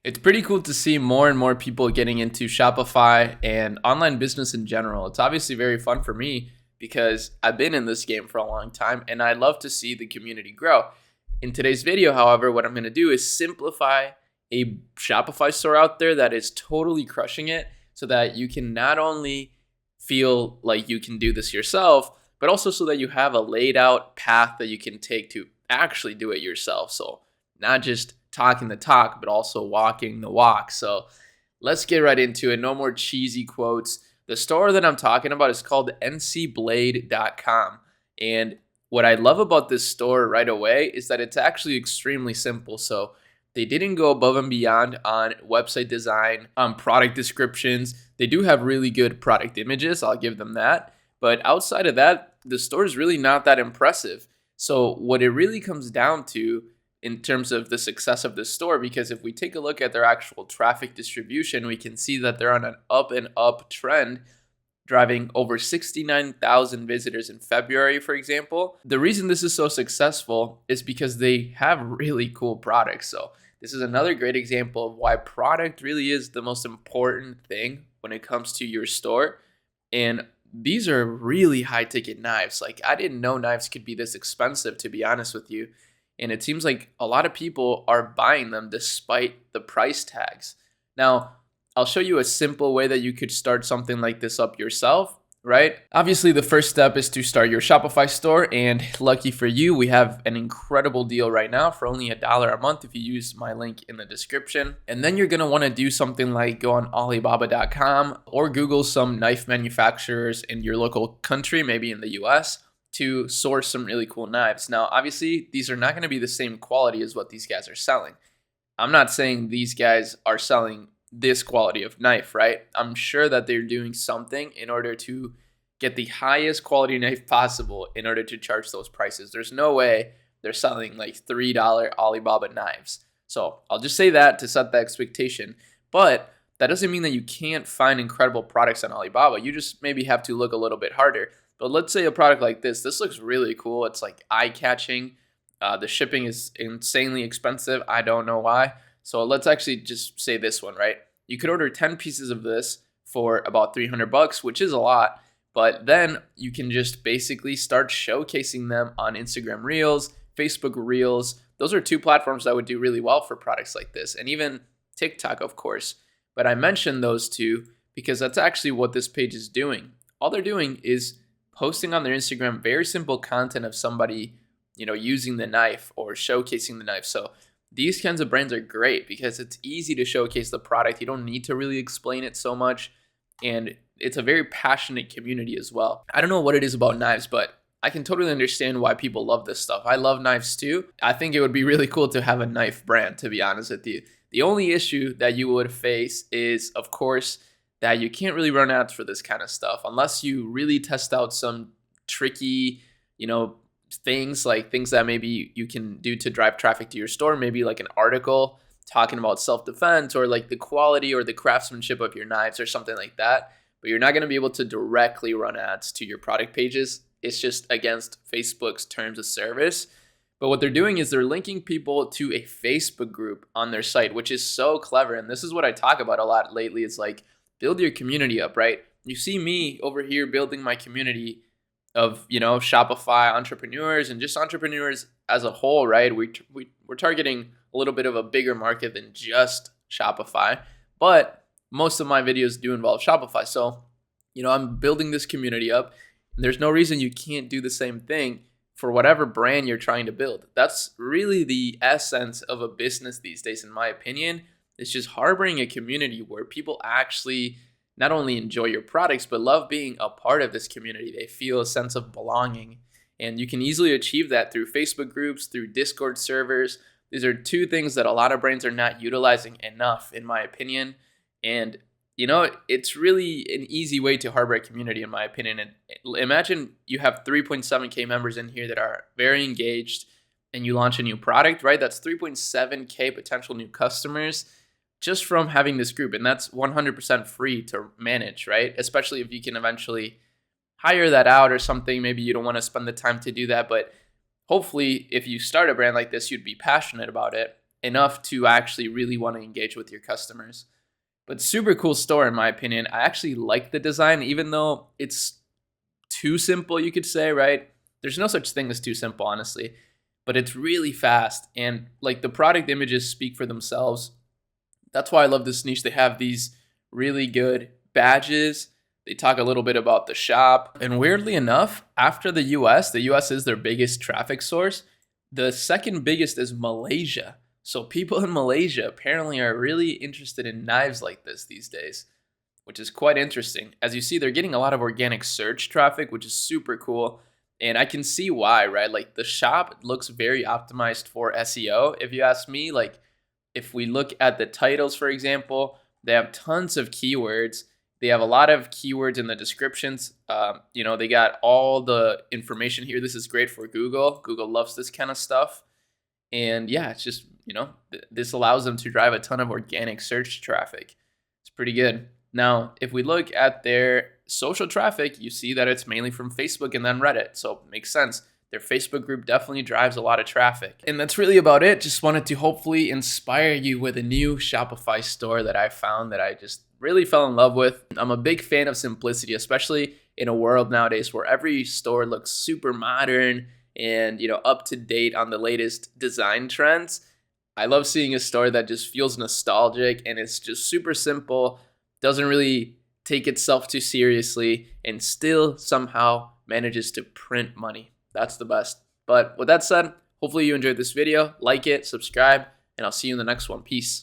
It's pretty cool to see more and more people getting into Shopify and online business in general. It's obviously very fun for me because I've been in this game for a long time and I love to see the community grow. In today's video, however, what I'm going to do is simplify a Shopify store out there that is totally crushing it so that you can not only feel like you can do this yourself, but also so that you have a laid out path that you can take to actually do it yourself. So not just talking the talk, but also walking the walk. So let's get right into it. No more cheesy quotes. The store that I'm talking about is called ncblade.com. And what I love about this store right away is that it's actually extremely simple. So they didn't go above and beyond on website design, on product descriptions. They do have really good product images. I'll give them that. But outside of that, the store is really not that impressive. So what it really comes down to in terms of the success of this store, because if we take a look at their actual traffic distribution, we can see that they're on an up and up trend, driving over 69,000 visitors in February, for example. The reason this is so successful is because they have really cool products. So this is another great example of why product really is the most important thing when it comes to your store. And these are really high ticket knives. Like, I didn't know knives could be this expensive, to be honest with you. And it seems like a lot of people are buying them despite the price tags. Now, I'll show you a simple way that you could start something like this up yourself, right? Obviously, the first step is to start your Shopify store. And lucky for you, we have an incredible deal right now for only $1 a month if you use my link in the description. And then you're going to want to do something like go on Alibaba.com or Google some knife manufacturers in your local country, maybe in the US, to source some really cool knives. Now, obviously, these are not going to be the same quality as what these guys are selling. I'm not saying these guys are selling this quality of knife, right? I'm sure that they're doing something in order to get the highest quality knife possible in order to charge those prices. There's no way they're selling like $3 Alibaba knives. So I'll just say that to set the expectation. But that doesn't mean that you can't find incredible products on Alibaba. You just maybe have to look a little bit harder. But let's say a product like this looks really cool. It's like eye-catching. The shipping is insanely expensive. I don't know why. So let's actually just say this one, right? You could order 10 pieces of this for about $300, which is a lot. But then you can just basically start showcasing them on Instagram Reels, Facebook Reels. Those are two platforms that would do really well for products like this. And even TikTok, of course. But I mentioned those two because that's actually what this page is doing. All they're doing is posting on their Instagram very simple content of somebody, using the knife or showcasing the knife. So these kinds of brands are great because it's easy to showcase the product. You don't need to really explain it so much. And it's a very passionate community as well. I don't know what it is about knives, but I can totally understand why people love this stuff. I love knives too. I think it would be really cool to have a knife brand, to be honest with you. The only issue that you would face is, of course, that you can't really run ads for this kind of stuff unless you really test out some tricky, things that maybe you can do to drive traffic to your store, maybe like an article talking about self-defense or like the quality or the craftsmanship of your knives or something like that. But you're not going to be able to directly run ads to your product pages. It's just against Facebook's terms of service. But what they're doing is they're linking people to a Facebook group on their site, which is so clever. And this is what I talk about a lot lately. It's like, build your community up, right? You see me over here building my community of, Shopify entrepreneurs and just entrepreneurs as a whole, right? We're targeting a little bit of a bigger market than just Shopify, but most of my videos do involve Shopify. So, I'm building this community up. And there's no reason you can't do the same thing for whatever brand you're trying to build. That's really the essence of a business these days, in my opinion. It's just harboring a community where people actually not only enjoy your products, but love being a part of this community. They feel a sense of belonging. And you can easily achieve that through Facebook groups, through Discord servers. These are two things that a lot of brands are not utilizing enough, in my opinion. And, it's really an easy way to harbor a community, in my opinion. And imagine you have 3.7K members in here that are very engaged and you launch a new product, right? That's 3.7K potential new customers just from having this group. And that's 100% free to manage, right? Especially if you can eventually hire that out or something. Maybe you don't want to spend the time to do that. But hopefully, if you start a brand like this, you'd be passionate about it. enough to actually really want to engage with your customers. But super cool store in my opinion. I actually like the design, even though it's too simple, you could say, right? There's no such thing as too simple, honestly, but it's really fast. And like the product images speak for themselves. That's why I love this niche. They have these really good badges. They talk a little bit about the shop. And weirdly enough, after the US is their biggest traffic source. The second biggest is Malaysia. So people in Malaysia apparently are really interested in knives like this these days, which is quite interesting. As you see, they're getting a lot of organic search traffic, which is super cool. And I can see why, right? Like the shop looks very optimized for SEO. If you ask me, like if we look at the titles, for example, they have tons of keywords. They have a lot of keywords in the descriptions. They got all the information here. This is great for Google. Google loves this kind of stuff. And yeah, it's just, this allows them to drive a ton of organic search traffic. It's pretty good. Now, if we look at their social traffic, you see that it's mainly from Facebook and then Reddit. So it makes sense. Their Facebook group definitely drives a lot of traffic. And that's really about it. Just wanted to hopefully inspire you with a new Shopify store that I found that I just really fell in love with. I'm a big fan of simplicity, especially in a world nowadays where every store looks super modern and up to date on the latest design trends. I love seeing a store that just feels nostalgic and it's just super simple, doesn't really take itself too seriously, and still somehow manages to print money. That's the best. But with that said, hopefully you enjoyed this video. Like it, subscribe, and I'll see you in the next one. Peace.